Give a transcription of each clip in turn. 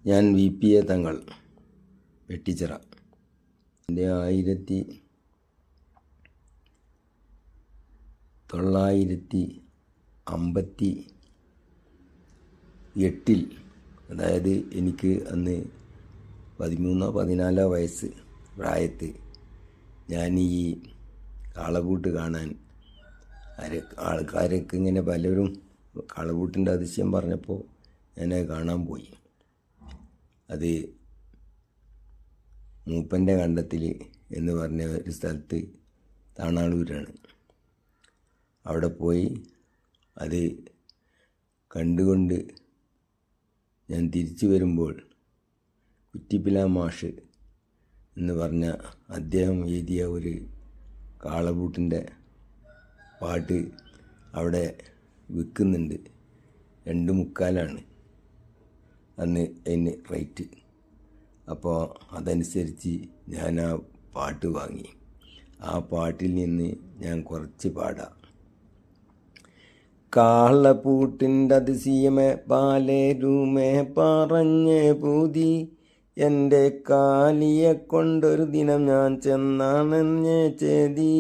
ഞാൻ VPA തങ്ങൾ വെട്ടിച്ചിറ. എൻ്റെ 1958 അതായത് എനിക്ക് അന്ന് 13-14 വയസ്സ് പ്രായത്തിൽ ഞാൻ ഈ കാളകൂട്ട് കാണാൻ ആൾക്കാരൊക്കെ ഇങ്ങനെ പലരും കാളകൂട്ടിൻ്റെ അതിശയം പറഞ്ഞപ്പോൾ ഞാനത് കാണാൻ പോയി. അത് മൂപ്പൻ്റെ കണ്ടത്തിൽ എന്ന് പറഞ്ഞ ഒരു സ്ഥലത്ത് താണാളൂരാണ്. അവിടെ പോയി അത് കണ്ടുകൊണ്ട് ഞാൻ തിരിച്ചു വരുമ്പോൾ കുറ്റിപ്പിലാ മാഷ് എന്ന് പറഞ്ഞ അദ്ദേഹം എഴുതിയ ഒരു കാളകൂട്ടിൻ്റെ പാട്ട് അവിടെ വിൽക്കുന്നുണ്ട്. 2.25 അന്ന് അതിന് റേറ്റ്. അപ്പോൾ അതനുസരിച്ച് ഞാൻ ആ പാട്ട് വാങ്ങി. ആ പാട്ടിൽ നിന്ന് ഞാൻ കുറച്ച് പാടാം. കാളപൂട്ടിൻ്റെ അതിശയമേ പാലേരുമേ പറഞ്ഞ് പൂതി, എൻ്റെ കാലിയെ കൊണ്ടൊരു ദിനം ഞാൻ ചെന്നാണെന്ന് ചേതി.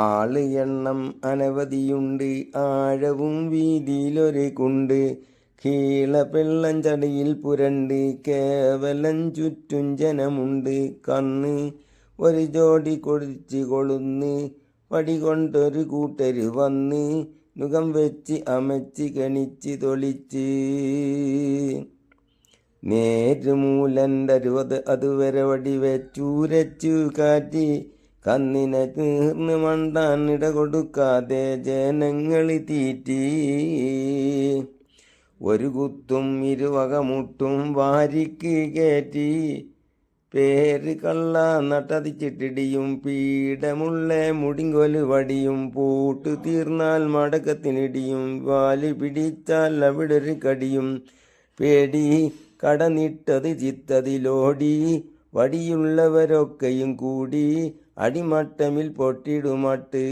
ആള് എണ്ണം അനവധിയുണ്ട്, ആഴവും വീതിയിലൊരു കുണ്ട്, കീളപ്പെള്ളഞ്ചടിയിൽ പുരണ്ട്, കേവലം ചുറ്റും ജനമുണ്ട്. കണ്ണ് ഒരു ജോഡി കൊടിച്ച് കൊളുന്ന്, വടി കൊണ്ടൊരു കൂട്ടര് വന്ന്, മുഖം വെച്ച് അമച്ച് കണിച്ച് തൊളിച്ച്. നേരുമൂലൻ്റെ 60 അതുവരെ വടി വെച്ചൂരച്ചു കാറ്റി, കന്നിനെ തീർന്ന് മണ്ടാൻ ഇട കൊടുക്കാതെ ജനങ്ങൾ തീറ്റി. ഒരു കുത്തും ഇരുവകമുട്ടും വാരിക്ക് കയറ്റി, പേര് കള്ള നട്ടതിച്ചിട്ടിടിയും പീഠമുള്ള മുടിങ്കൊല് വടിയും, പൂട്ട് തീർന്നാൽ മടക്കത്തിനിടിയും വാല് പിടിച്ചാൽ അവിടെ ഒരു കടിയും. പേടി കടന്നിട്ടത് ചിത്തതിലോടി, വടിയുള്ളവരൊക്കെയും കൂടി അടിമട്ടമിൽ പൊട്ടിടുമട്ട്.